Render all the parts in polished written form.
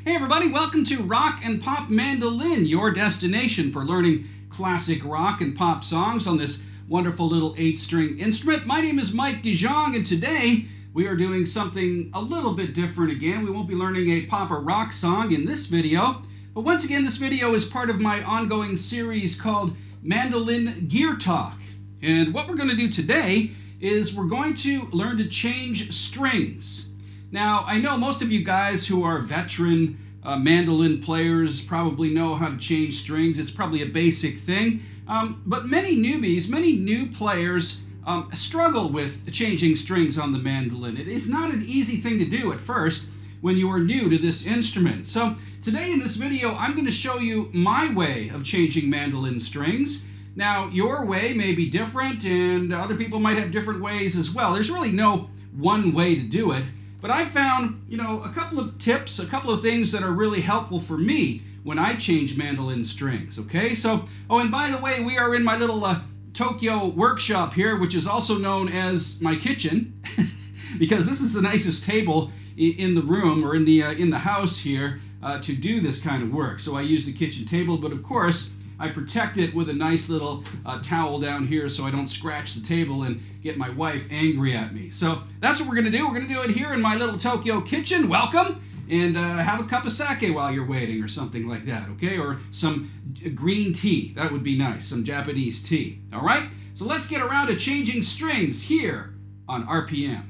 Hey everybody, welcome to Rock and Pop Mandolin, your destination for learning classic rock and pop songs on this wonderful little 8-string instrument. My name is Mike DeJong, and today we are doing something a little bit different again. We won't be learning a pop or rock song in this video, but once again, this video is part of my ongoing series called Mandolin Gear Talk. And what we're going to do today is we're going to learn to change strings. Now, I know most of you guys who are veteran mandolin players probably know how to change strings. It's probably a basic thing. But many newbies, many new players struggle with changing strings on the mandolin. It is not an easy thing to do at first when you are new to this instrument. So today in this video, I'm going to show you my way of changing mandolin strings. Now, your way may be different, and other people might have different ways as well. There's really no one way to do it. But I found, a couple of tips, a couple of things that are really helpful for me when I change mandolin strings, okay? So, and by the way, we are in my little Tokyo workshop here, which is also known as my kitchen, because this is the nicest table in the room or in the house here to do this kind of work. So I use the kitchen table, but of course, I protect it with a nice little towel down here so I don't scratch the table and get my wife angry at me. So that's what we're going to do. We're going to do it here in my little Tokyo kitchen. Welcome. And have a cup of sake while you're waiting or something like that, okay? Or some green tea. That would be nice. Some Japanese tea. All right? So let's get around to changing strings here on RPM.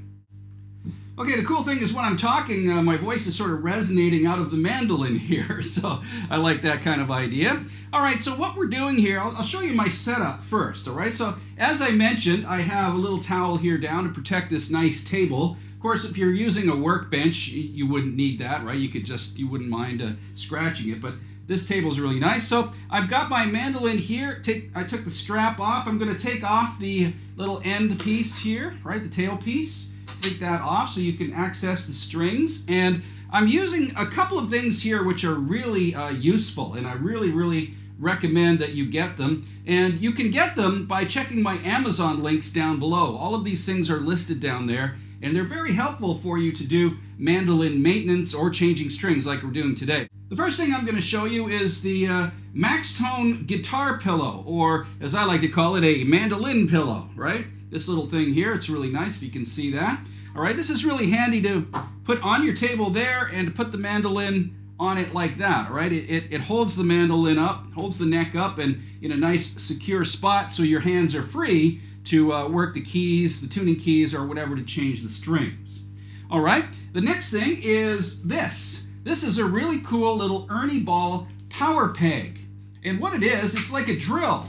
Okay, the cool thing is when I'm talking, my voice is sort of resonating out of the mandolin here, so I like that kind of idea. All right, so what we're doing here, I'll show you my setup first, all right? So as I mentioned, I have a little towel here down to protect this nice table. Of course, if you're using a workbench, you wouldn't need that, right? You wouldn't mind scratching it, but this table's really nice. So I've got my mandolin here. I took the strap off. I'm going to take off the little end piece here, right, the tail piece. Take that off so you can access the strings. And I'm using a couple of things here which are really useful, and I really recommend that you get them. And you can get them by checking my Amazon links down below. All of these things are listed down there, and they're very helpful for you to do mandolin maintenance or changing strings like we're doing today. The first thing I'm going to show you is the Max Tone guitar pillow, or as I like to call it, a mandolin pillow, right? This little thing here, it's really nice if you can see that. All right, this is really handy to put on your table there and to put the mandolin on it like that, all right? It holds the mandolin up, holds the neck up and in a nice secure spot so your hands are free to work the keys, the tuning keys, or whatever to change the strings. All right, the next thing is this. This is a really cool little Ernie Ball power peg. And what it is, it's like a drill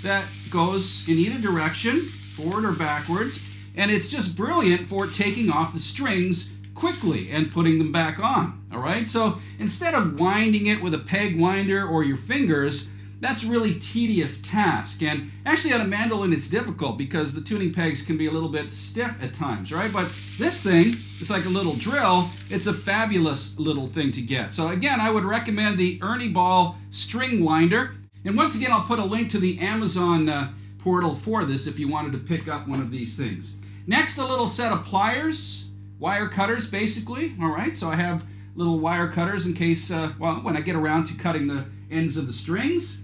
that goes in either direction, forward or backwards, and it's just brilliant for taking off the strings quickly and putting them back on, all right? So instead of winding it with a peg winder or your fingers, that's a really tedious task. And actually on a mandolin it's difficult because the tuning pegs can be a little bit stiff at times, right? But this thing, it's like a little drill. It's a fabulous little thing to get. So again, I would recommend the Ernie Ball string winder. And once again, I'll put a link to the Amazon portal for this if you wanted to pick up one of these things. Next, a little set of pliers, wire cutters basically, all right? So I have little wire cutters in case, when I get around to cutting the ends of the strings.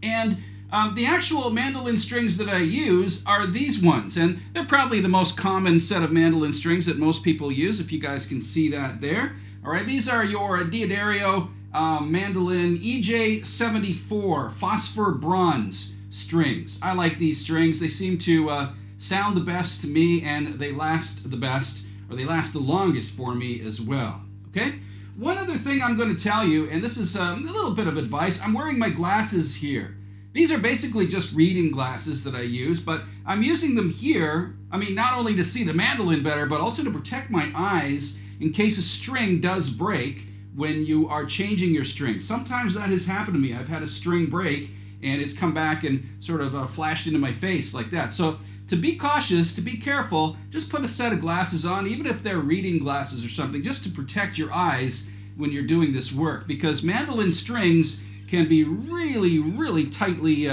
And the actual mandolin strings that I use are these ones, and they're probably the most common set of mandolin strings that most people use, if you guys can see that there. All right, these are your Diodario mandolin EJ74 phosphor bronze strings. I like these strings. They seem to sound the best to me, and they last the best, or they last the longest for me as well, okay? One other thing I'm going to tell you, and this is a little bit of advice, I'm wearing my glasses here. These are basically just reading glasses that I use, but I'm using them here, not only to see the mandolin better, but also to protect my eyes in case a string does break when you are changing your string. Sometimes that has happened to me. I've had a string break, and it's come back and sort of flashed into my face like that. So to be cautious, to be careful, just put a set of glasses on, even if they're reading glasses or something, just to protect your eyes when you're doing this work, because mandolin strings can be really tightly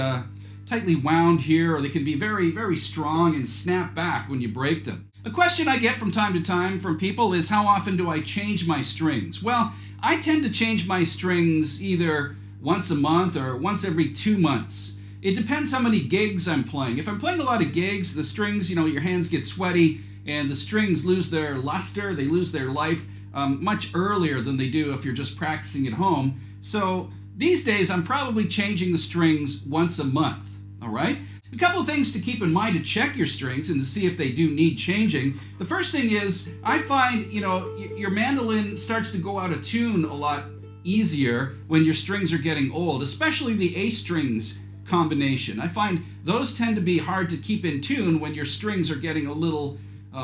wound here, or they can be very strong and snap back when you break them. A question I get from time to time from people is, how often do I change my strings? Well, I tend to change my strings either once a month or once every 2 months. It depends how many gigs I'm playing. If I'm playing a lot of gigs, the strings, your hands get sweaty and the strings lose their luster, they lose their life much earlier than they do if you're just practicing at home. So these days I'm probably changing the strings once a month, all right? A couple of things to keep in mind to check your strings and to see if they do need changing. The first thing is, I find, your mandolin starts to go out of tune a lot easier when your strings are getting old, especially the A strings combination. I find those tend to be hard to keep in tune when your strings are getting a little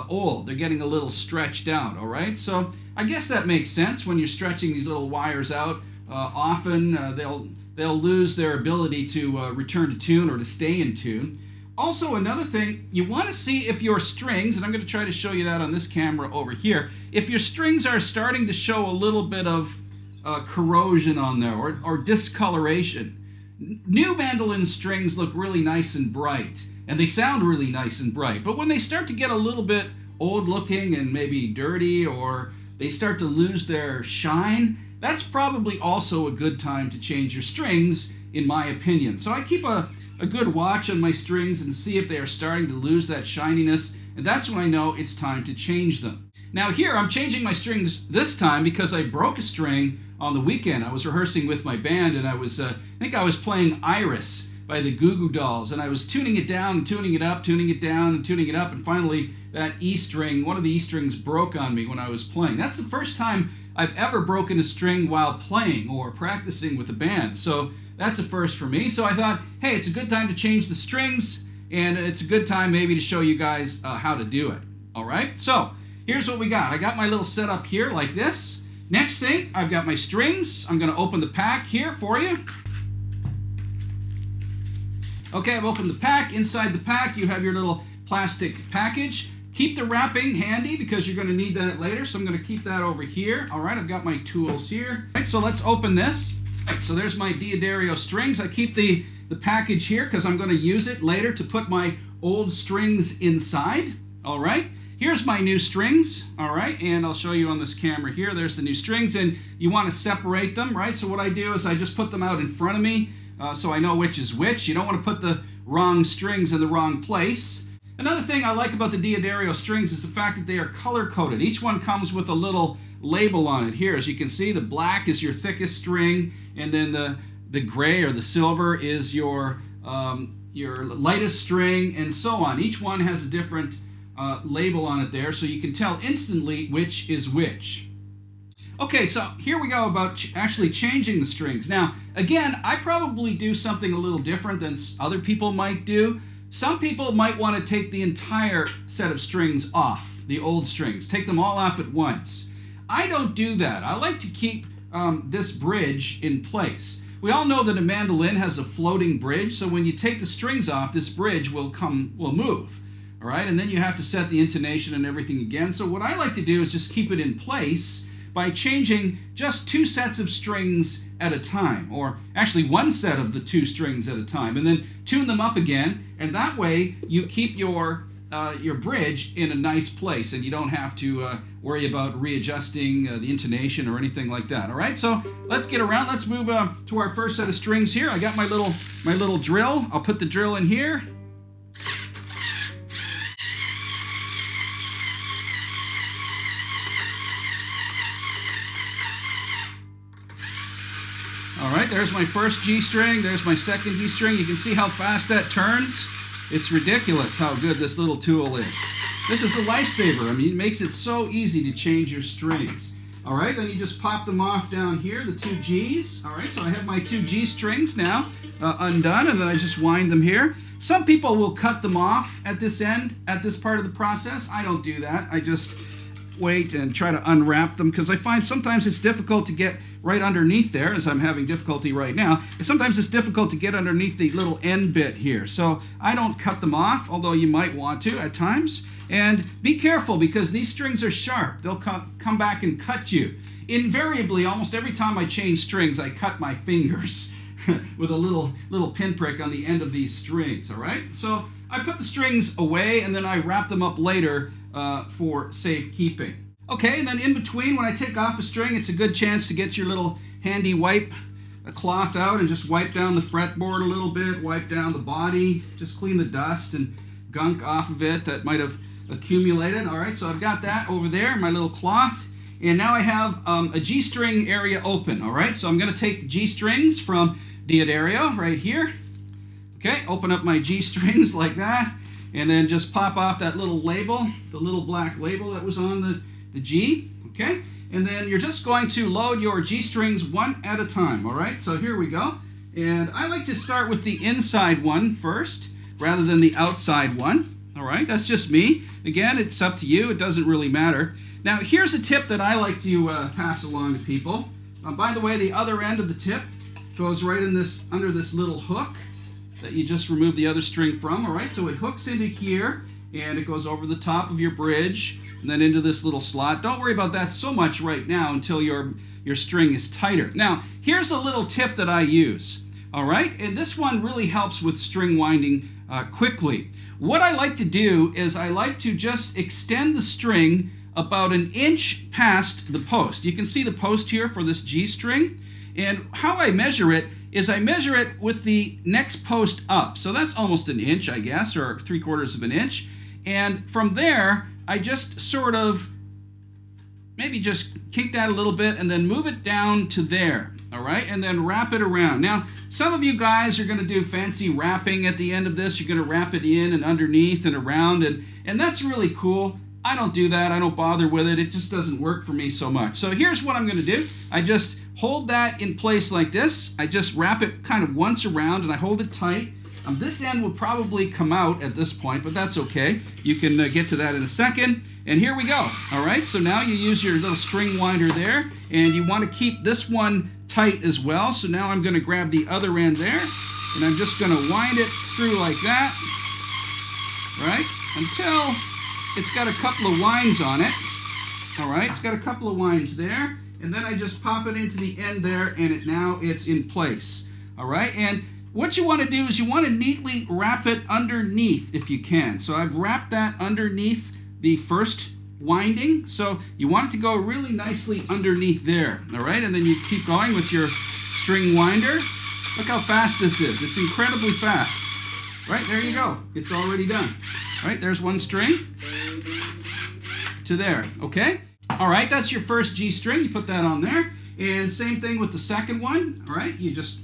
old. They're getting a little stretched out, all right? So I guess that makes sense. When you're stretching these little wires out, often they'll lose their ability to return to tune or to stay in tune. Also, another thing, you want to see if your strings, and I'm going to try to show you that on this camera over here, if your strings are starting to show a little bit of corrosion on there or discoloration. New mandolin strings look really nice and bright, and they sound really nice and bright, but when they start to get a little bit old looking and maybe dirty, or they start to lose their shine, that's probably also a good time to change your strings, in my opinion. So I keep a good watch on my strings and see if they are starting to lose that shininess, and that's when I know it's time to change them. Now here, I'm changing my strings this time because I broke a string on the weekend. I was rehearsing with my band, and I think I was playing Iris by the Goo Goo Dolls, and I was tuning it down and tuning it up, tuning it down and tuning it up, and finally that E string, one of the E strings, broke on me when I was playing. That's the first time I've ever broken a string while playing or practicing with a band, so that's a first for me. So I thought, hey, it's a good time to change the strings, and it's a good time maybe to show you guys how to do it. All right, so here's what we got. I got my little setup here like this. Next thing, I've got my strings. I'm going to open the pack here for you. Okay, I've opened the pack. Inside the pack, you have your little plastic package. Keep the wrapping handy because you're going to need that later, so I'm going to keep that over here. All right, I've got my tools here. All right, so let's open this. All right, so there's my Diodario strings. I keep the package here because I'm going to use it later to put my old strings inside. All right. Here's my new strings, all right, and I'll show you on this camera here. There's the new strings, and you want to separate them, right? So what I do is I just put them out in front of me so I know which is which. You don't want to put the wrong strings in the wrong place. Another thing I like about the Diodario strings is the fact that they are color-coded. Each one comes with a little label on it here. As you can see, the black is your thickest string, and then the gray or the silver is your lightest string, and so on. Each one has a different label on it there, so you can tell instantly which is which. Okay, so here we go about actually changing the strings. Now, again, I probably do something a little different than other people might do. Some people might want to take the entire set of strings off, the old strings, take them all off at once. I don't do that. I like to keep this bridge in place. We all know that a mandolin has a floating bridge, so when you take the strings off, this bridge will move. All right, and then you have to set the intonation and everything again. So what I like to do is just keep it in place by changing just 2 sets of strings at a time, or actually 1 set of the 2 strings at a time, and then tune them up again, and that way you keep your bridge in a nice place, and you don't have to worry about readjusting the intonation or anything like that. All right, so let's get around. Let's move to our first set of strings here. I got my little drill. I'll put the drill in here. All right, there's my first G string, there's my second G string. You can see how fast that turns. It's ridiculous how good this little tool is. This is a lifesaver. I mean, it makes it so easy to change your strings. All right, then you just pop them off down here, the 2 Gs. All right, so I have my 2 G strings now undone, and then I just wind them here. Some people will cut them off at this end, at this part of the process. I don't do that. I just wait and try to unwrap them because I find sometimes it's difficult to get right underneath there, as I'm having difficulty right now. Sometimes it's difficult to get underneath the little end bit here. So I don't cut them off, although you might want to at times. And be careful because these strings are sharp. They'll come back and cut you. Invariably, almost every time I change strings, I cut my fingers with a little pinprick on the end of these strings, all right? So I put the strings away and then I wrap them up later for safekeeping. Okay, and then in between, when I take off a string, it's a good chance to get your little handy wipe cloth out and just wipe down the fretboard a little bit, wipe down the body, just clean the dust and gunk off of it that might have accumulated. All right, so I've got that over there, my little cloth, and now I have a G-string area open. All right, so I'm going to take the G-strings from the area right here. Okay, open up my G-strings like that, and then just pop off that little label, the little black label that was on the G. Okay, and then you're just going to load your G-strings one at a time. All right, so here we go. And I like to start with the inside one first rather than the outside one. All right, that's just me. Again, it's up to you. It doesn't really matter. Now, here's a tip that I like to pass along to people. By the way, the other end of the tip goes right in this, under this little hook that you just removed the other string from. All right, so it hooks into here, and it goes over the top of your bridge, and then into this little slot. Don't worry about that so much right now until your string is tighter. Now, here's a little tip that I use. All right, and this one really helps with string winding quickly. What I like to do is I like to just extend the string about an inch past the post. You can see the post here for this G string, and how I measure it is I measure it with the next post up. So that's almost an inch, I guess, or 3/4 of an inch. And from there, I just sort of maybe just kick that a little bit and then move it down to there, all right? And then wrap it around. Now, some of you guys are gonna do fancy wrapping at the end of this. You're gonna wrap it in and underneath and around, and that's really cool. I don't do that. I don't bother with it. It just doesn't work for me so much. So here's what I'm gonna do. I just hold that in place like this. I just wrap it kind of once around and I hold it tight. This end will probably come out at this point, but that's okay. You can get to that in a second. And here we go. All right, so now you use your little string winder there, and you want to keep this one tight as well. So now I'm going to grab the other end there, and I'm just going to wind it through like that, right, until it's got a couple of winds on it. All right, it's got a couple of winds there, and then I just pop it into the end there, and now it's in place. All right, and what you want to do is you want to neatly wrap it underneath if you can. So I've wrapped that underneath the first winding. So you want it to go really nicely underneath there. All right, and then you keep going with your string winder. Look how fast this is. It's incredibly fast. Right, there you go. It's already done. All right, there's one string to there, okay? All right, that's your first G string. You put that on there. And same thing with the second one. All right, you just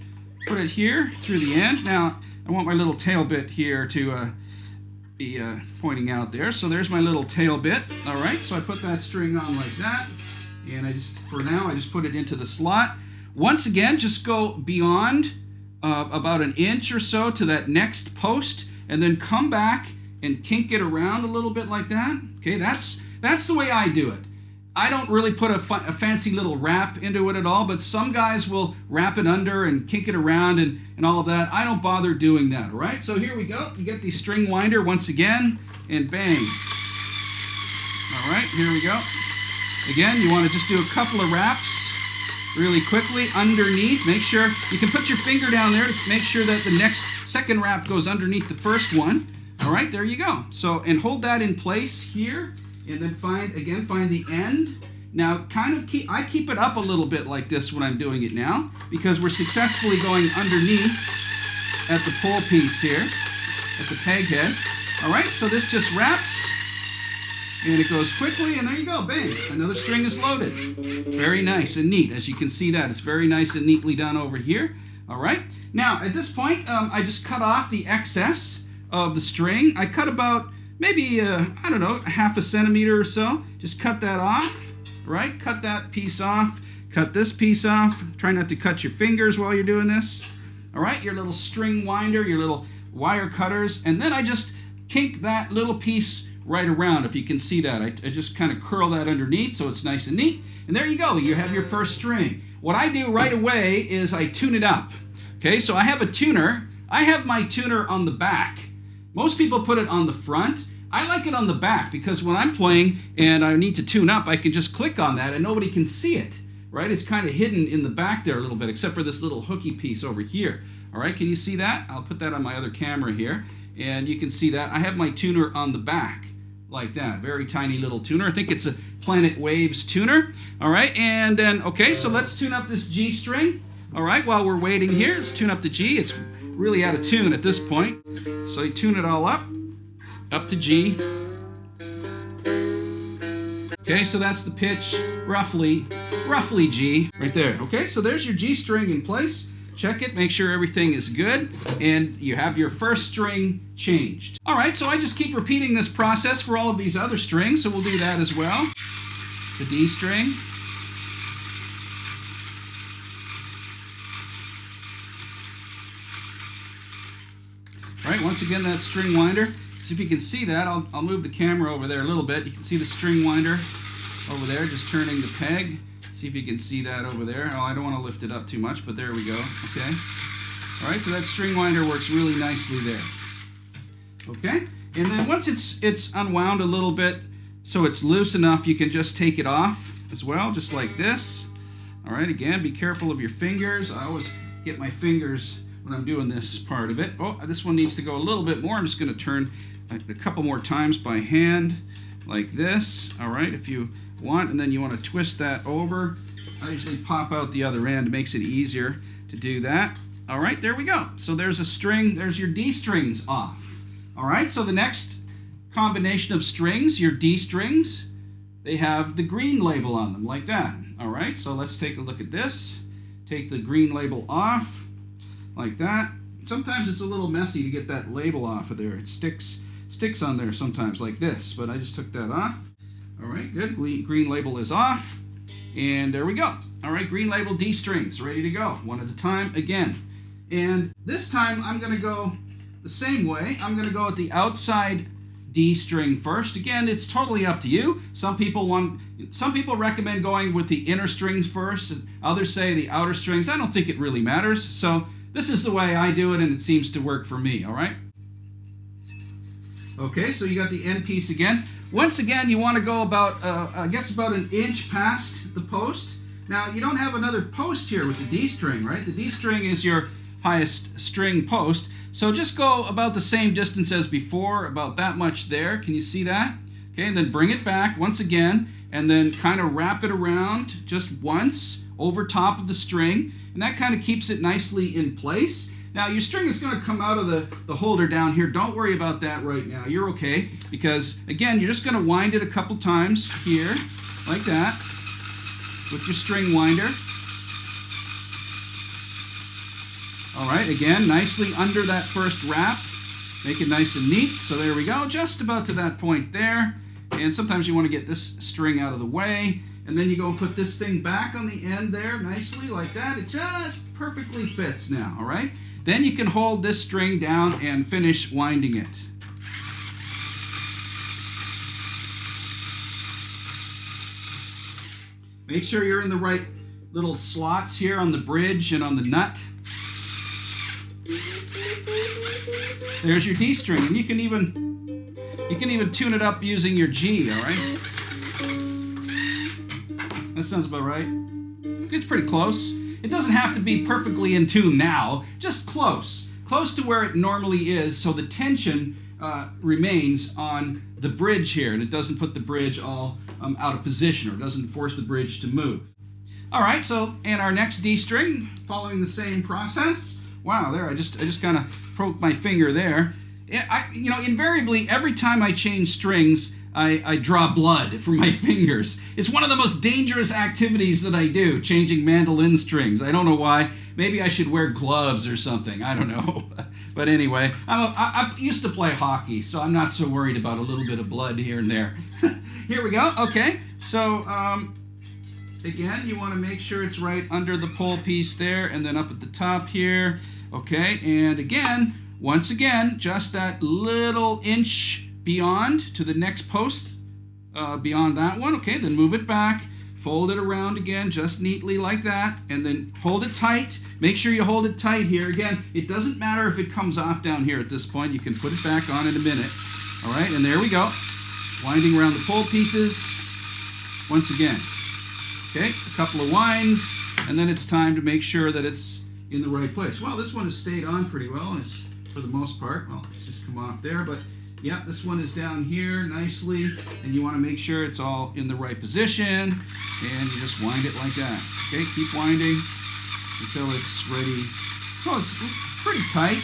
put it here through the end. Now, I want my little tail bit here to be pointing out there. So there's my little tail bit. All right, so I put that string on like that. And for now, I just put it into the slot. Once again, just go beyond about an inch or so to that next post, and then come back and kink it around a little bit like that. Okay, that's the way I do it. I don't really put a fancy little wrap into it at all, but some guys will wrap it under and kink it around and all of that. I don't bother doing that, all right? So here we go. You get the string winder once again, and bang. All right, here we go. Again, you want to just do a couple of wraps really quickly underneath. Make sure you can put your finger down there to make sure that the second wrap goes underneath the first one. All right, there you go. So, and hold that in place here. And then find the end. Now, I keep it up a little bit like this when I'm doing it now, because we're successfully going underneath at the pull piece here, at the peg head. All right, so this just wraps, and it goes quickly, and there you go, bang, another string is loaded. Very nice and neat. As you can see that, it's very nice and neatly done over here. All right, now at this point, I just cut off the excess of the string. I cut about maybe, I don't know, a half a centimeter or so. Just cut that off, right? Cut that piece off. Cut this piece off. Try not to cut your fingers while you're doing this. All right, your little string winder, your little wire cutters. And then I just kink that little piece right around, if you can see that. I just kind of curl that underneath so it's nice and neat. And there you go. You have your first string. What I do right away is I tune it up. Okay, so I have a tuner. I have my tuner on the back. Most people put it on the front. I like it on the back because when I'm playing and I need to tune up, I can just click on that and nobody can see it, right? It's kind of hidden in the back there a little bit, except for this little hooky piece over here. All right, can you see that? I'll put that on my other camera here, and you can see that. I have my tuner on the back, like that. Very tiny little tuner. I think it's a Planet Waves tuner. All right, and then, okay, so let's tune up this G string. All right, while we're waiting here, let's tune up the G. It's really out of tune at this point. So you tune it all up to G. Okay, so that's the pitch, roughly G, right there. Okay, so there's your G string in place. Check it, make sure everything is good, and you have your first string changed. All right, so I just keep repeating this process for all of these other strings, so we'll do that as well. The D string. All right, once again, that string winder. See if you can see that. I'll move the camera over there a little bit. You can see the string winder over there, just turning the peg. See if you can see that over there. Oh, I don't want to lift it up too much, but there we go. Okay. All right, so that string winder works really nicely there. Okay, and then once it's unwound a little bit, so it's loose enough, you can just take it off as well, just like this. All right, again, be careful of your fingers. I always get my fingers when I'm doing this part of it. Oh, this one needs to go a little bit more. I'm just going to turn a couple more times by hand, like this. All right, if you want, and then you want to twist that over. I usually pop out the other end. It makes it easier to do that. All right, there we go. So there's a string, there's your D strings off. All right, so the next combination of strings, your D strings, they have the green label on them, like that. All right, so let's take a look at this. Take the green label off, like that. Sometimes it's a little messy to get that label off of there. It sticks on there sometimes like this, but I just took that off. All right, good. Green label is off, and there we go. All right, green label D strings, ready to go, one at a time again. And this time I'm going to go the same way. I'm going to go at the outside D string first. Again, it's totally up to you. Some people recommend going with the inner strings first, and others say the outer strings. I don't think it really matters. So this is the way I do it, and it seems to work for me. All right. Okay, so you got the end piece again. Once again, you want to go about, I guess about an inch past the post. Now, you don't have another post here with the D string, right? The D string is your highest string post. So just go about the same distance as before, about that much there. Can you see that? Okay, and then bring it back once again, and then kind of wrap it around just once over top of the string, and that kind of keeps it nicely in place. Now, your string is going to come out of the holder down here. Don't worry about that right now. You're okay, because, again, you're just going to wind it a couple times here, like that, with your string winder. All right, again, nicely under that first wrap. Make it nice and neat. So there we go, just about to that point there. And sometimes you want to get this string out of the way. And then you go and put this thing back on the end there, nicely, like that. It just perfectly fits now, all right? Then you can hold this string down and finish winding it. Make sure you're in the right little slots here on the bridge and on the nut. There's your D string, and you can even tune it up using your G, all right? That sounds about right. It's pretty close. It doesn't have to be perfectly in tune now, just close to where it normally is, so the tension remains on the bridge here, and it doesn't put the bridge all out of position, or doesn't force the bridge to move. All right, so and our next D string, following the same process. Wow, there I just kind of poked my finger there. Invariably every time I change strings, I draw blood from my fingers. It's one of the most dangerous activities that I do, changing mandolin strings. I don't know why. Maybe I should wear gloves or something. I don't know. But anyway, I used to play hockey, so I'm not so worried about a little bit of blood here and there. Here we go. Okay, so again, you want to make sure it's right under the pole piece there, and then up at the top here. Okay, and again, once again, just that little inch beyond to the next post, beyond that one. Okay, then move it back, fold it around again, just neatly like that, and then hold it tight. Make sure you hold it tight here. Again, it doesn't matter if it comes off down here at this point. You can put it back on in a minute. All right, and there we go. Winding around the pole pieces once again. Okay, a couple of winds, and then it's time to make sure that it's in the right place. Well, this one has stayed on pretty well, and it's, for the most part, well, it's just come off there, but Yep, this one is down here nicely, and you want to make sure it's all in the right position, and you just wind it like that. Okay, keep winding until it's ready. Oh, it's pretty tight.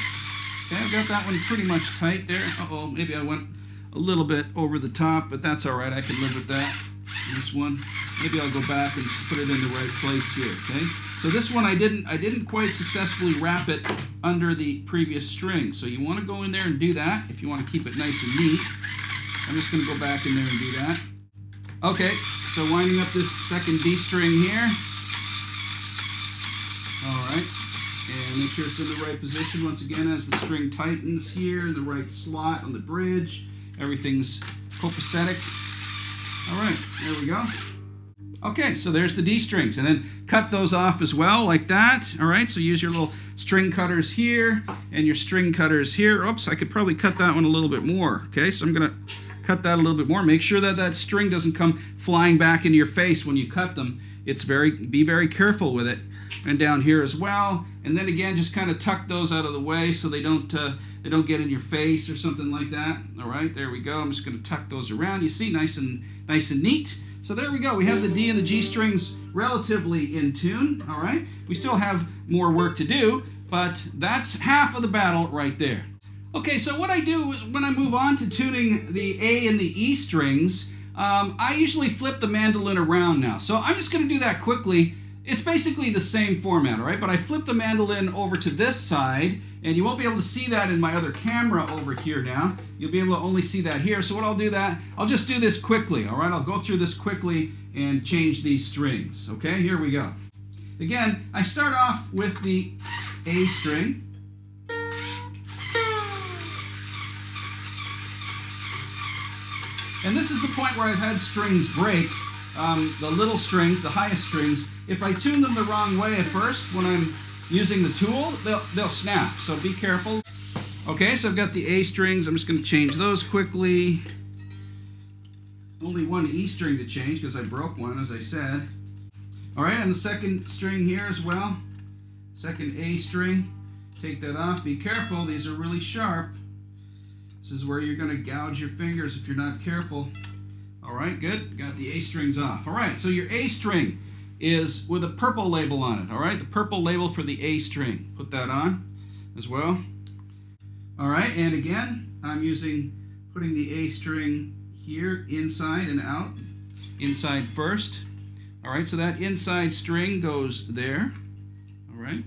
Okay, I've got that one pretty much tight there. Uh-oh, maybe I went a little bit over the top, but that's all right. I can live with that. This one, maybe I'll go back and just put it in the right place here. Okay, so this one I didn't quite successfully wrap it under the previous string. So you want to go in there and do that if you want to keep it nice and neat. I'm just going to go back in there and do that. Okay, so winding up this second D string here. All right, and make sure it's in the right position once again as the string tightens here in the right slot on the bridge. Everything's copacetic. All right, there we go. Okay, so there's the D strings, and then cut those off as well, like that. All right, so use your little string cutters here and your string cutters here. Oops, I could probably cut that one a little bit more. Okay, so I'm gonna cut that a little bit more. Make sure that that string doesn't come flying back into your face when you cut them. Be very careful with it. And down here as well. And then again, just kind of tuck those out of the way so they don't get in your face or something like that. All right, there we go. I'm just going to tuck those around. You see, nice and neat. So there we go. We have the D and the G strings relatively in tune. All right, we still have more work to do, but that's half of the battle right there. Okay, so what I do when I move on to tuning the A and the E strings, I usually flip the mandolin around now. So I'm just going to do that quickly. It's basically the same format, all right? But I flip the mandolin over to this side, and you won't be able to see that in my other camera over here now. You'll be able to only see that here. So what I'll just do this quickly, all right? I'll go through this quickly and change these strings, okay? Here we go. Again, I start off with the A string. And this is the point where I've had strings break. The little strings, the highest strings, if I tune them the wrong way at first when I'm using the tool, they'll snap, so be careful. Okay, so I've got the A strings. I'm just going to change those quickly. Only one E string to change because I broke one, as I said. All right, and the second string here as well. Second A string. Take that off. Be careful, these are really sharp. This is where you're going to gouge your fingers if you're not careful. All right, good. Got the A strings off. All right, so your A string is with a purple label on it. All right, the purple label for the A string. Put that on as well. All right, and again, I'm putting the A string here inside and out. Inside first. All right, so that inside string goes there. All right.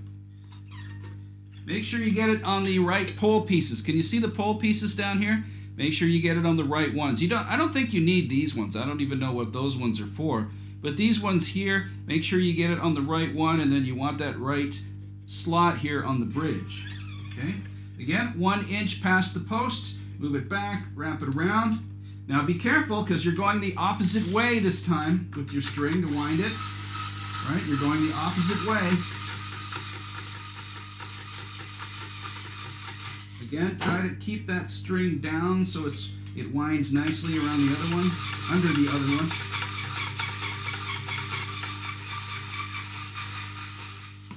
Make sure you get it on the right pole pieces. Can you see the pole pieces down here? Make sure you get it on the right ones. I don't think you need these ones. I don't even know what those ones are for. But these ones here, make sure you get it on the right one, and then you want that right slot here on the bridge. Okay? Again, 1 inch past the post. Move it back, wrap it around. Now be careful because you're going the opposite way this time with your string to wind it. All right? You're going the opposite way. Again, try to keep that string down so it winds nicely around the other one, under the other one.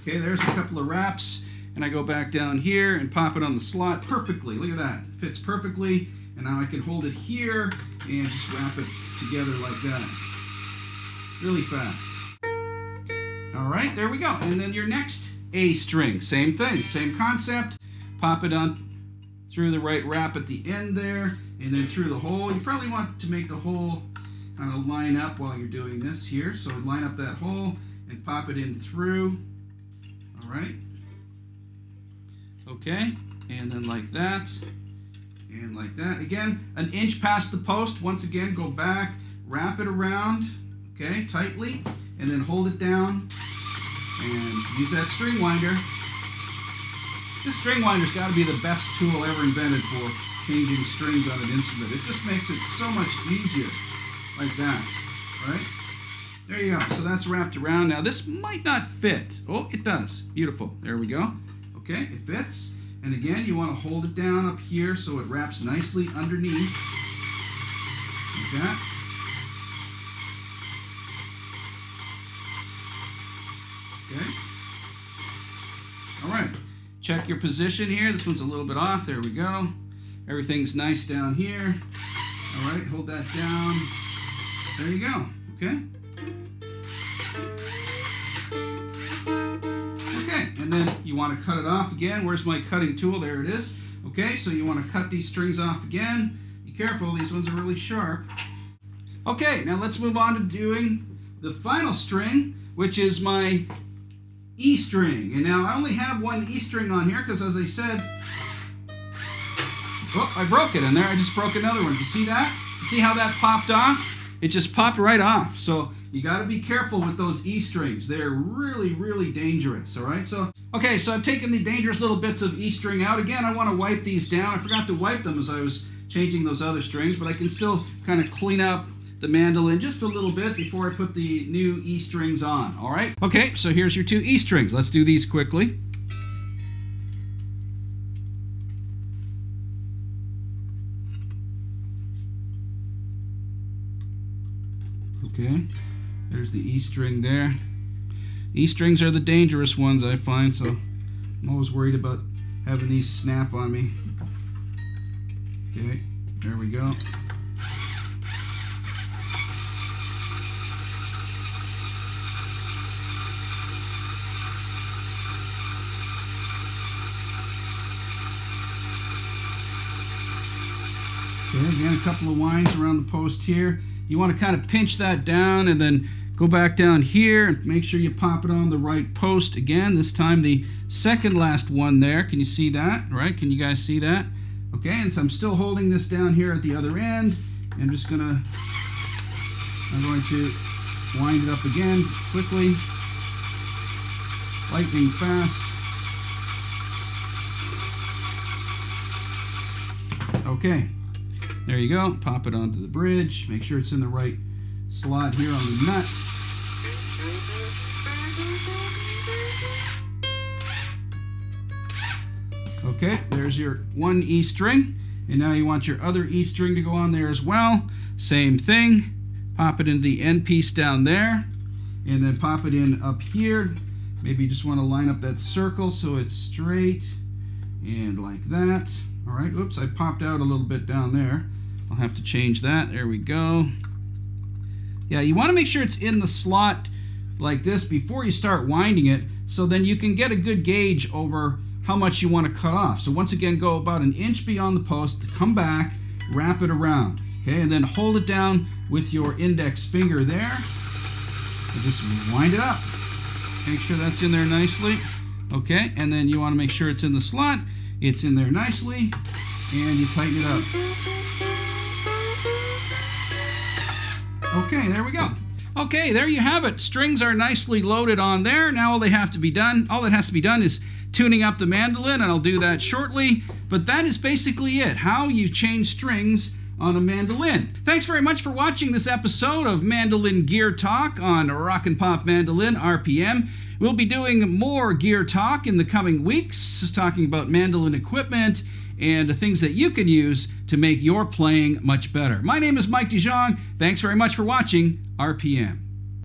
Okay, there's a couple of wraps, and I go back down here and pop it on the slot perfectly. Look at that, it fits perfectly, and now I can hold it here and just wrap it together like that. Really fast. All right, there we go. And then your next A string, same thing, same concept. Pop it on through the right wrap at the end there, and then through the hole. You probably want to make the hole kind of line up while you're doing this here. So line up that hole and pop it in through. All right. Okay, and then like that, and like that. Again, 1 inch past the post. Once again, go back, wrap it around, okay, tightly, and then hold it down, and use that string winder. This string winder's got to be the best tool ever invented for changing strings on an instrument. It just makes it so much easier, like that, right? There you go. So that's wrapped around. Now this might not fit. Oh, it does. Beautiful. There we go. Okay, it fits. And again, you want to hold it down up here so it wraps nicely underneath. Like that. Okay. All right. Check your position here. This one's a little bit off. There we go. Everything's nice down here. All right, hold that down. There you go, okay? Okay, and then you want to cut it off again. Where's my cutting tool? There it is. Okay, so you want to cut these strings off again. Be careful, these ones are really sharp. Okay, now let's move on to doing the final string, which is my E string. And now I only have one E string on here because, as I said, oh, I broke it in there. I just broke another one. You see that? See how that popped off? It just popped right off. So you got to be careful with those E strings. They're really, really dangerous, all right? So, okay, so I've taken the dangerous little bits of E string out. Again, I want to wipe these down. I forgot to wipe them as I was changing those other strings, but I can still kind of clean up the mandolin just a little bit before I put the new E strings on, all right? Okay, so here's your 2 E strings. Let's do these quickly. Okay, there's the E string there. E strings are the dangerous ones, I find, so I'm always worried about having these snap on me. Okay, there we go. Okay, again, a couple of winds around the post here. You want to kind of pinch that down and then go back down here and make sure you pop it on the right post again. This time the second last one there. Can you see that? Right? Can you guys see that? Okay, and so I'm still holding this down here at the other end. I'm going to wind it up again quickly. Lightning fast. Okay. There you go. Pop it onto the bridge. Make sure it's in the right slot here on the nut. Okay, there's your 1 E string. And now you want your other E string to go on there as well. Same thing. Pop it into the end piece down there. And then pop it in up here. Maybe you just want to line up that circle so it's straight. And like that. All right, oops, I popped out a little bit down there. I'll have to change that. There we go. Yeah, you want to make sure it's in the slot like this before you start winding it, so then you can get a good gauge over how much you want to cut off. So once again, go about 1 inch beyond the post, come back, wrap it around, okay, and then hold it down with your index finger there, and just wind it up. Make sure that's in there nicely, okay, and then you want to make sure it's in the slot, it's in there nicely, and you tighten it up. Okay, there we go. Okay, there you have it. Strings are nicely loaded on there. Now all that has to be done is tuning up the mandolin, and I'll do that shortly. But that is basically it, how you change strings on a mandolin. Thanks very much for watching this episode of Mandolin Gear Talk on Rock and Pop Mandolin RPM. We'll be doing more gear talk in the coming weeks, talking about mandolin equipment and the things that you can use to make your playing much better. My name is Mike DeJong. Thanks very much for watching RPM.